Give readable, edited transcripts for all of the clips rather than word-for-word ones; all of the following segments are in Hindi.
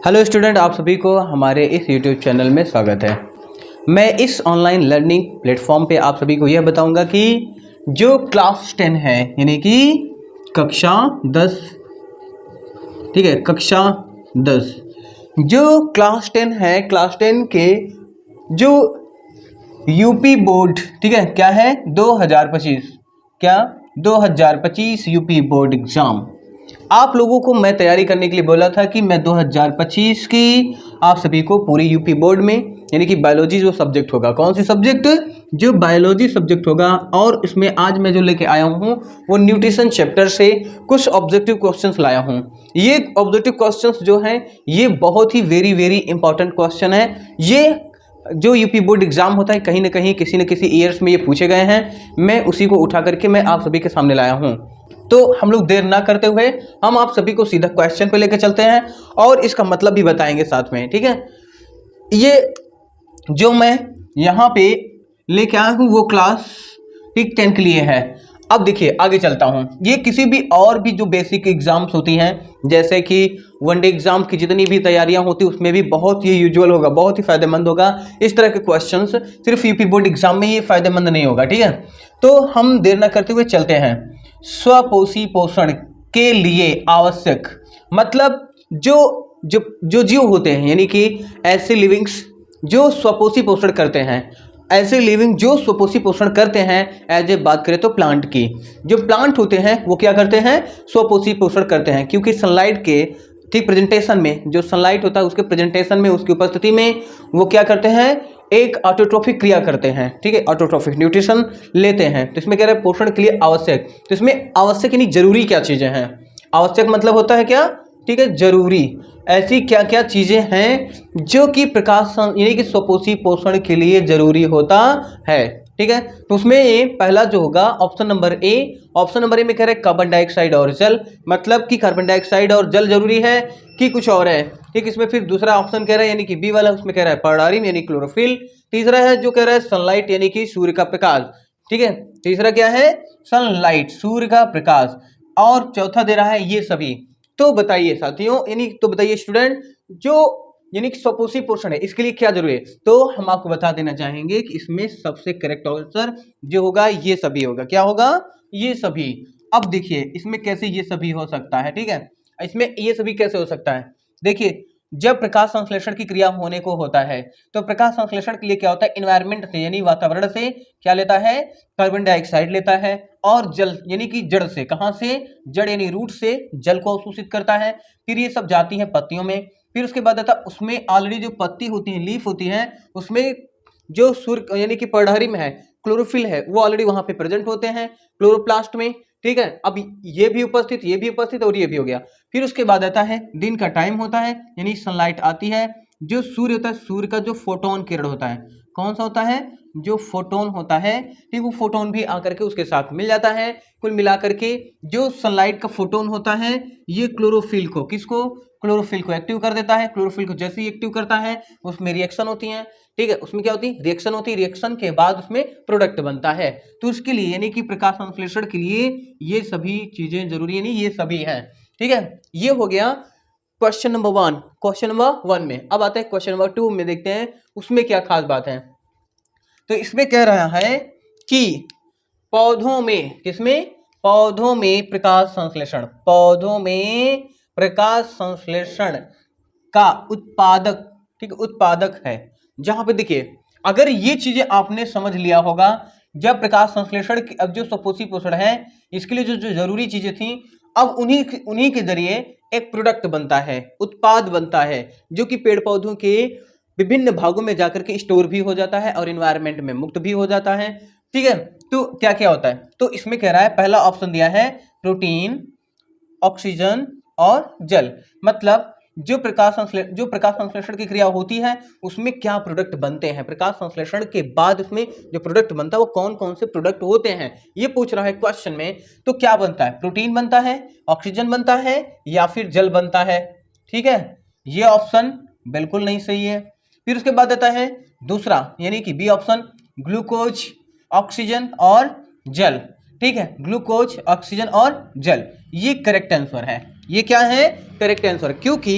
हेलो स्टूडेंट, आप सभी को हमारे इस यूट्यूब चैनल में स्वागत है। मैं इस ऑनलाइन लर्निंग प्लेटफॉर्म पे आप सभी को यह बताऊंगा कि जो क्लास 10 है यानी कि कक्षा 10, ठीक है, कक्षा 10 जो क्लास 10 है, क्लास 10 के जो यूपी बोर्ड, ठीक है, क्या है 2025, क्या 2025 यूपी बोर्ड एग्जाम आप लोगों को मैं तैयारी करने के लिए बोला था कि मैं 2025 की आप सभी को पूरी यूपी बोर्ड में यानी कि बायोलॉजी जो सब्जेक्ट होगा, कौन सी सब्जेक्ट, जो बायोलॉजी सब्जेक्ट होगा, और इसमें आज मैं जो लेके आया हूँ वो न्यूट्रिशन चैप्टर से कुछ ऑब्जेक्टिव क्वेश्चंस लाया हूँ। ये ऑब्जेक्टिव क्वेश्चंस जो हैं ये बहुत ही वेरी वेरी इंपॉर्टेंट क्वेश्चन है। ये जो यूपी बोर्ड एग्जाम होता है कहीं ना कहीं किसी न किसी ईयर्स में ये पूछे गए हैं, मैं उसी को उठा करके मैं आप सभी के सामने लाया हूँ। तो हम लोग देर ना करते हुए हम आप सभी को सीधा क्वेश्चन पे लेकर चलते हैं और इसका मतलब भी बताएंगे साथ में, ठीक है। ये जो मैं यहाँ पे लेके आया हूँ वो क्लास 10 के लिए है। अब देखिए आगे चलता हूँ, ये किसी भी और भी जो बेसिक एग्जाम्स होती हैं जैसे कि वनडे एग्जाम की जितनी भी तैयारियां होती उसमें भी बहुत ही यूजुअल होगा, बहुत ही फायदेमंद होगा इस तरह के क्वेश्चंस। सिर्फ यूपी बोर्ड एग्जाम में ये फायदेमंद नहीं होगा, ठीक है। तो हम देर ना करते हुए चलते हैं। स्वपोषी पोषण के लिए आवश्यक, मतलब जो जो जो जीव होते हैं यानी कि ऐसे लिविंग्स जो स्वपोषी पोषण करते हैं, ऐसे लिविंग जो स्वपोषी पोषण करते हैं। एज ए बात करें तो प्लांट की, जो प्लांट होते हैं वो क्या करते हैं, स्वपोषी पोषण करते हैं, क्योंकि सनलाइट के ठीक प्रेजेंटेशन में, जो सनलाइट होता है उसके प्रेजेंटेशन में, उसकी उपस्थिति में वो क्या करते हैं, एक ऑटोट्रोफिक क्रिया करते हैं, ठीक है, ऑटोट्रोफिक न्यूट्रिशन लेते हैं। तो इसमें कह रहे हैं पोषण के लिए आवश्यक, तो इसमें आवश्यक यानी जरूरी क्या चीजें हैं। आवश्यक मतलब होता है क्या, ठीक है, जरूरी। ऐसी क्या क्या चीजें हैं जो कि प्रकाश यानी कि स्वपोषी पोषण के लिए जरूरी होता है, ठीक है। तो उसमें पहला जो होगा option number A, option number A में कह रहे हैं कार्बन डाइऑक्साइड और जल, मतलब कि कार्बन डाइऑक्साइड और जल जरूरी है कि कुछ और है, ठीक। इसमें फिर दूसरा ऑप्शन कह रहा है यानी कि बी वाला, उसमें कह रहा है पर्डारिम यानी क्लोरोफिल। तीसरा है जो कह रहा है सनलाइट यानी कि सूर्य का प्रकाश, ठीक है, तीसरा क्या है, सनलाइट सूर्य का प्रकाश, और चौथा दे रहा है ये सभी। तो बताइए साथियों, यानी तो बताइए स्टूडेंट, जो यानी कि स्वपोषी पोषण है इसके लिए क्या जरूरी है, तो हम आपको बता देना चाहेंगे कि इसमें सबसे करेक्ट आंसर जो होगा ये सभी होगा। क्या होगा, ये सभी। अब देखिए इसमें कैसे ये सभी हो सकता है, ठीक है, इसमें ये सभी कैसे हो सकता है। देखिए जब प्रकाश संश्लेषण की क्रिया होने को होता है तो प्रकाश संश्लेषण के लिए क्या होता है, एनवायरमेंट से यानी वातावरण से क्या लेता है, कार्बन डाइऑक्साइड लेता है, और जल यानी कि जड़ से, कहां से, जड़ यानी रूट से जल को अवशोषित करता है। फिर ये सब जाती है पत्तियों में, फिर उसके बाद आता उसमें ऑलरेडी जो पत्ती होती है, लीफ होती है, उसमें जो सूर्य यानी कि पर्णहरिम है, क्लोरोफिल है, वो ऑलरेडी वहां पे प्रेजेंट होते हैं क्लोरोप्लास्ट में, ठीक है। अब ये भी उपस्थित, ये भी उपस्थित और ये भी हो गया। फिर उसके बाद आता है दिन का टाइम होता है यानी सनलाइट आती है, जो सूर्य होता है, सूर्य का जो फोटोन किरण होता है, कौन सा होता है, जो फोटोन होता है, ठीक, वो फोटोन भी आकर के उसके साथ मिल जाता है। कुल मिलाकर के जो सनलाइट का फोटोन होता है ये क्लोरोफिल को, किसको, क्लोरोफिल को एक्टिव कर देता है। क्लोरोफिल को जैसे ही एक्टिव करता है उसमें रिएक्शन होती है, ठीक है, उसमें क्या होती है, रिएक्शन होती है, रिएक्शन के बाद उसमें प्रोडक्ट बनता है। तो उसके लिए यानी कि प्रकाश संश्लेषण के लिए ये सभी चीजें जरूरी यानी ये सभी हैं, ठीक है। ये हो गया क्वेश्चन नंबर 1, क्वेश्चन नंबर 1 में। अब आता है क्वेश्चन नंबर 2 में, देखते हैं उसमें क्या खास बात है। तो इसमें कह रहा है कि पौधों में, किसमें, पौधों में प्रकाश संश्लेषण, पौधों में प्रकाश संश्लेषण का उत्पादक, ठीक, उत्पादक है। जहां पे देखिए अगर ये चीजें आपने समझ लिया होगा, जब प्रकाश संश्लेषण की, अब जो स्वपोषी पोषण है इसके लिए जो जो जरूरी चीजें थी, अब उन्हीं के जरिए एक प्रोडक्ट बनता है, उत्पाद बनता है, जो कि पेड़ पौधों के विभिन्न भागों में जाकर के स्टोर भी हो जाता है और एनवायरनमेंट में मुक्त भी हो जाता है, ठीक है। तो क्या क्या होता है, तो इसमें कह रहा है पहला ऑप्शन दिया है प्रोटीन, ऑक्सीजन और जल, मतलब जो प्रकाश संश्लेषण की क्रिया होती है उसमें क्या प्रोडक्ट बनते हैं, प्रकाश संश्लेषण के बाद उसमें जो प्रोडक्ट बनता है वो कौन कौन से प्रोडक्ट होते हैं, ये पूछ रहा है क्वेश्चन में। तो क्या बनता है, प्रोटीन बनता है, ऑक्सीजन बनता है, या फिर जल बनता है, ठीक है। ये ऑप्शन बिल्कुल नहीं सही है। फिर उसके बाद आता है दूसरा यानी कि बी ऑप्शन, ग्लूकोज, ऑक्सीजन और जल, ठीक है, ग्लूकोज, ऑक्सीजन और जल, ये करेक्ट आंसर है। ये क्या है, करेक्ट आंसर, क्योंकि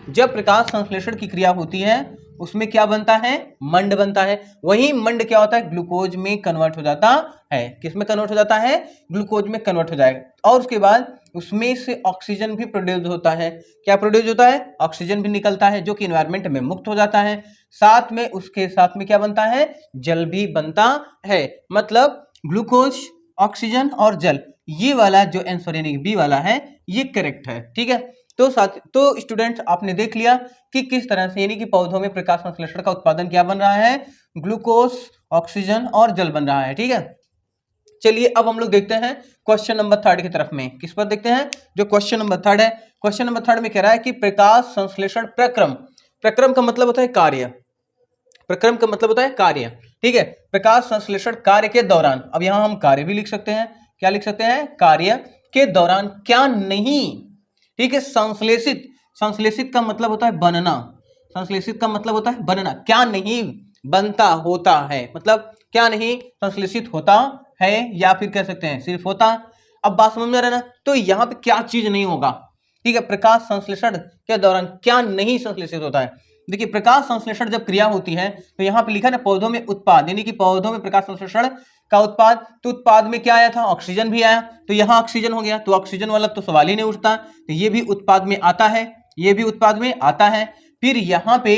जब प्रकाश संश्लेषण की क्रिया होती है उसमें क्या बनता है, मंड बनता है। वही मंड क्या होता है, ग्लूकोज में कन्वर्ट हो जाता है। किस में कन्वर्ट हो जाता है, ग्लूकोज में कन्वर्ट हो जाएगा। और उसके बाद उसमें से ऑक्सीजन भी प्रोड्यूस होता है। क्या प्रोड्यूस होता है, ऑक्सीजन भी निकलता है जो कि एनवायरमेंट में मुक्त हो जाता है। साथ में उसके साथ में क्या बनता है, जल भी बनता है। मतलब ग्लूकोज, ऑक्सीजन और जल, ये वाला जो आंसर यानी बी वाला है ये करेक्ट है। ठीक है, तो स्टूडेंट्स आपने देख लिया कि किस तरह से यानी कि पौधों में प्रकाश संश्लेषण का उत्पादन क्या बन रहा है, ग्लूकोज, ऑक्सीजन और जल बन रहा है। ठीक है, चलिए अब हम लोग देखते हैं क्वेश्चन नंबर 3 की तरफ में। किस पर देखते हैं, जो क्वेश्चन नंबर 3 है। क्वेश्चन नंबर 3 में कह रहा है कि प्रकाश संश्लेषण प्रक्रम, प्रक्रम का मतलब होता है कार्य, प्रक्रम का मतलब होता है कार्य। ठीक है, प्रकाश संश्लेषण कार्य के दौरान, अब यहां हम कार्य भी लिख सकते हैं, क्या लिख सकते हैं, कार्य के दौरान क्या नहीं, ठीक है, संश्लेषित, संश्लेषित का मतलब होता है बनना, संश्लेषित का मतलब होता है बनना, क्या नहीं बनता होता है, मतलब क्या नहीं संश्लेषित होता है, या फिर कह सकते हैं सिर्फ होता। अब बात समझ में आ रहा है ना, तो यहाँ पे क्या चीज नहीं होगा, ठीक है, प्रकाश संश्लेषण के दौरान क्या नहीं संश्लेषित होता है। देखिए प्रकाश संश्लेषण जब क्रिया होती है तो यहाँ पे लिखा है ना पौधों में उत्पाद, यानी कि पौधों में प्रकाश संश्लेषण का उत्पाद, तो उत्पाद में क्या आया था, ऑक्सीजन भी आया, तो यहाँ ऑक्सीजन हो गया, तो ऑक्सीजन वाला तो सवाल ही नहीं उठता, तो ये भी उत्पाद में आता है, ये भी उत्पाद में आता है। फिर यहाँ पे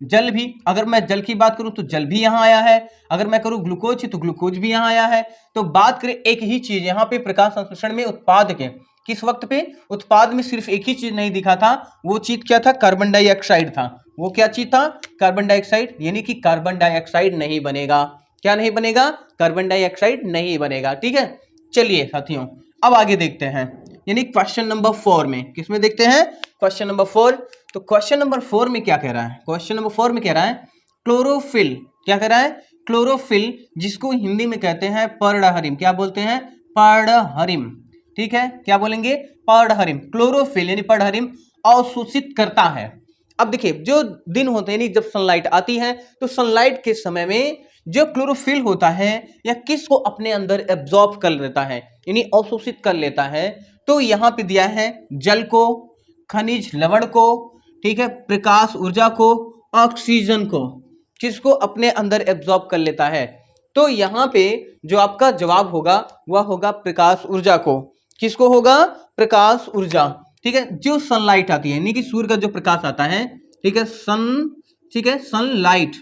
जल भी, अगर मैं जल की बात करूं तो जल भी यहाँ आया है, अगर मैं करूं ग्लूकोज की तो ग्लूकोज भी यहाँ आया है। तो बात करें एक ही चीज यहाँ पे प्रकाश संश्लेषण में उत्पाद के, किस वक्त पे उत्पाद में सिर्फ एक ही चीज नहीं दिखा था, वो चीज क्या था, कार्बन डाइऑक्साइड था। वो क्या चीज था, कार्बन डाइऑक्साइड, यानी कि कार्बन डाइऑक्साइड नहीं बनेगा, क्या नहीं बनेगा, कार्बन डाइऑक्साइड नहीं बनेगा। ठीक है, चलिए साथियों अब आगे देखते हैं, यानी क्वेश्चन नंबर 4 में, किसमें देखते हैं, क्वेश्चन नंबर 4। तो क्वेश्चन नंबर 4 में क्या कह रहा है, क्वेश्चन नंबर 4 में कह रहा है क्लोरोफिल, क्या कह रहा है, क्लोरोफिल, जिसको हिंदी में कहते हैं पर्णहरिम, क्या बोलते हैं, पर्णहरिम। ठीक है, क्या बोलेंगे, पर्णहरिम, क्लोरोफिल यानी पर्णहरिम अवशोषित करता है। अब देखिए जो दिन होते हैं यानी जब सनलाइट आती है तो सनलाइट के समय में जो क्लोरोफिल होता है या किसको अपने अंदर एब्जॉर्ब कर लेता है, यानी अवशोषित कर लेता है। तो यहाँ पे दिया है जल को, खनिज लवण को, ठीक है, प्रकाश ऊर्जा को, ऑक्सीजन को, किसको अपने अंदर एब्जॉर्ब कर लेता है। तो यहाँ पे जो आपका जवाब होगा वह होगा प्रकाश ऊर्जा को, किसको होगा, प्रकाश ऊर्जा। ठीक है, जो सनलाइट आती है यानी कि सूर्य का जो प्रकाश आता है, ठीक है, ठीक है, सनलाइट,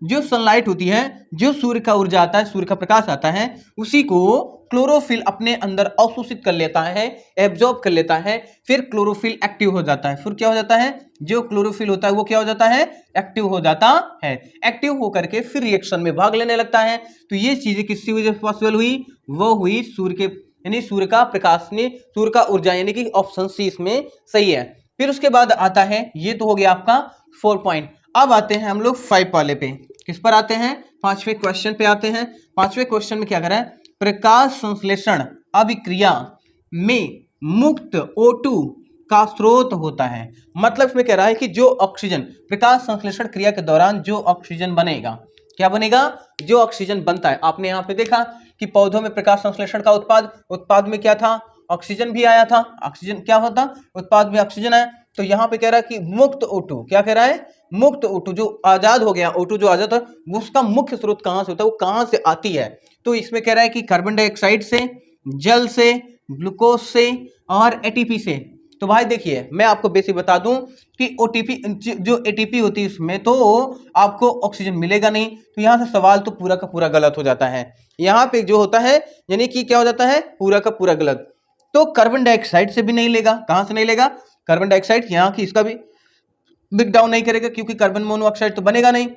जो सनलाइट होती है, जो सूर्य का ऊर्जा आता है, सूर्य का प्रकाश आता है, उसी को क्लोरोफिल अपने अंदर अवशोषित कर लेता है, एब्जॉर्ब कर लेता है। फिर क्लोरोफिल एक्टिव हो जाता है, फिर क्या हो जाता है, जो क्लोरोफिल होता है वो क्या हो जाता है, एक्टिव हो जाता है। एक्टिव होकर के फिर रिएक्शन में भाग लेने लगता है। तो ये चीजें किसकी वजह से पॉसिबल हुई, वो हुई सूर्य के, यानी सूर्य का प्रकाश ने, सूर्य का ऊर्जा, यानी कि ऑप्शन सी इसमें सही है। फिर उसके बाद आता है, ये तो हो गया आपका 4 पॉइंट। अब आते हैं हम लोग 5 वाले पे, किस पर आते हैं, 5वें क्वेश्चन पे आते हैं। 5वें क्वेश्चन में क्या कर रहा है, प्रकाश संश्लेषण अभिक्रिया में मुक्त O2 का स्रोत होता है। मतलब इसमें कह रहा है कि जो ऑक्सीजन, प्रकाश संश्लेषण क्रिया के दौरान जो ऑक्सीजन बनेगा, क्या बनेगा, जो ऑक्सीजन बनता है। आपने यहाँ पे देखा कि पौधों में प्रकाश संश्लेषण का उत्पाद में क्या था, ऑक्सीजन भी आया था, ऑक्सीजन क्या होता, उत्पाद में ऑक्सीजन आया। तो यहाँ पे कह रहा है कि मुक्त O2, क्या कह रहा है, मुक्त O2, जो आजाद हो गया O2 जो आजाद है, उसका मुख्य स्रोत कहाँ से होता है, वो कहाँ से आती है। तो इसमें कह रहा है कि कार्बन डाइऑक्साइड से, जल से, ग्लूकोज से और एटीपी से। तो भाई देखिए मैं आपको बेसिक बता दूं कि ओटीपी, जो एटीपी होती है उसमें तो आपको ऑक्सीजन मिलेगा नहीं, तो यहाँ से सवाल तो पूरा का पूरा गलत हो जाता है। यहाँ पे जो होता है यानी कि क्या हो जाता है, पूरा का पूरा गलत। तो कार्बन डाइऑक्साइड से भी नहीं लेगा, कहाँ से नहीं लेगा, कार्बन डाइऑक्साइड, यहाँ की इसका भी ब्रेक डाउन नहीं करेगा क्योंकि कार्बन मोनोऑक्साइड तो बनेगा नहीं।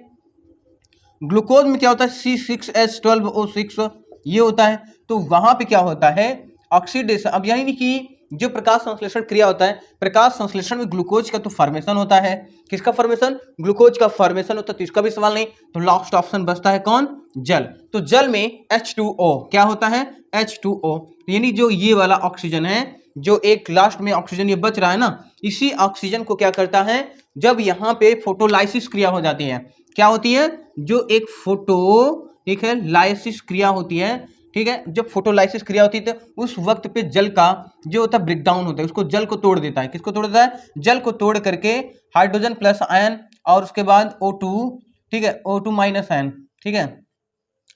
ग्लूकोज में क्या होता है, C6H12O6 ये होता है, तो वहां पे क्या होता है, ऑक्सीडेशन। अब यानी कि जो प्रकाश संश्लेषण क्रिया होता है, प्रकाश संश्लेषण में ग्लूकोज का तो फॉर्मेशन होता है, किसका फॉर्मेशन, ग्लूकोज का फॉर्मेशन होता है, तो इसका भी सवाल नहीं। तो लास्ट ऑप्शन बचता है कौन, जल। तो जल में H2O क्या होता है, H2O, यानी जो ये वाला ऑक्सीजन है, जो एक लास्ट में ऑक्सीजन ये बच रहा है ना, इसी ऑक्सीजन को क्या करता है, जब यहाँ पे फोटोलाइसिस क्रिया हो जाती है, क्या होती है, जो एक फोटो, ठीक है, लाइसिस क्रिया होती है, ठीक है, जब फोटोलाइसिस क्रिया होती है तो उस वक्त पे जल का जो होता है ब्रेक डाउन होता है, उसको जल को तोड़ देता है। किसको तोड़ देता है? जल को तोड़ करके हाइड्रोजन प्लस आयन और उसके बाद O2, ठीक है, O2 माइनस आयन, ठीक है,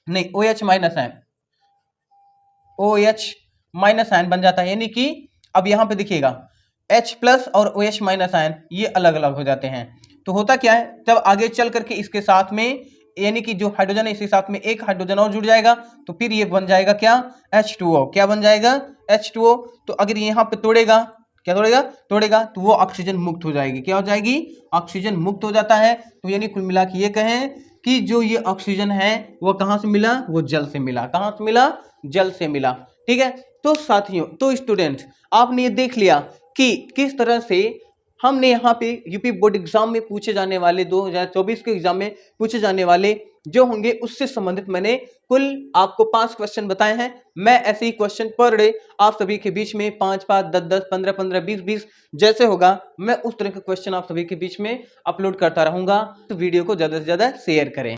नहीं OH minus ion, OH minus ion बन जाता है। यानी कि अब यहाँ पे देखिएगा H प्लस और OH माइनस आयन ये अलग अलग हो जाते हैं। तो होता क्या है, तब आगे चल करके इसके साथ में यानी कि जो हाइड्रोजन है इसके साथ में एक हाइड्रोजन और जुड़ जाएगा, तो फिर ये बन जाएगा क्या? H2O। क्या बन जाएगा? H2O। तो अगर यहाँ पे तोड़ेगा, क्या तोड़ेगा? तोड़ेगा तो वो ऑक्सीजन मुक्त हो जाएगी। क्या हो जाएगी? ऑक्सीजन मुक्त हो जाता है। तो यानी कुल मिला के ये कहें कि जो ये ऑक्सीजन है वो कहाँ से मिला? वो जल से मिला। कहाँ से मिला? जल से मिला। ठीक है, तो साथियों, तो स्टूडेंट्स, आपने ये देख लिया कि किस तरह से हमने यहाँ पे यूपी बोर्ड एग्जाम में पूछे जाने वाले 2024 के एग्जाम में पूछे जाने वाले जो होंगे उससे संबंधित मैंने कुल आपको 5 क्वेश्चन बताए हैं। मैं ऐसे ही क्वेश्चन पर डे आप सभी के बीच में 5-5, 10-10, 15-15, 20-20 जैसे होगा मैं उस तरह के क्वेश्चन आप सभी के बीच में अपलोड करता रहूंगा। तो वीडियो को ज्यादा से ज्यादा शेयर करें।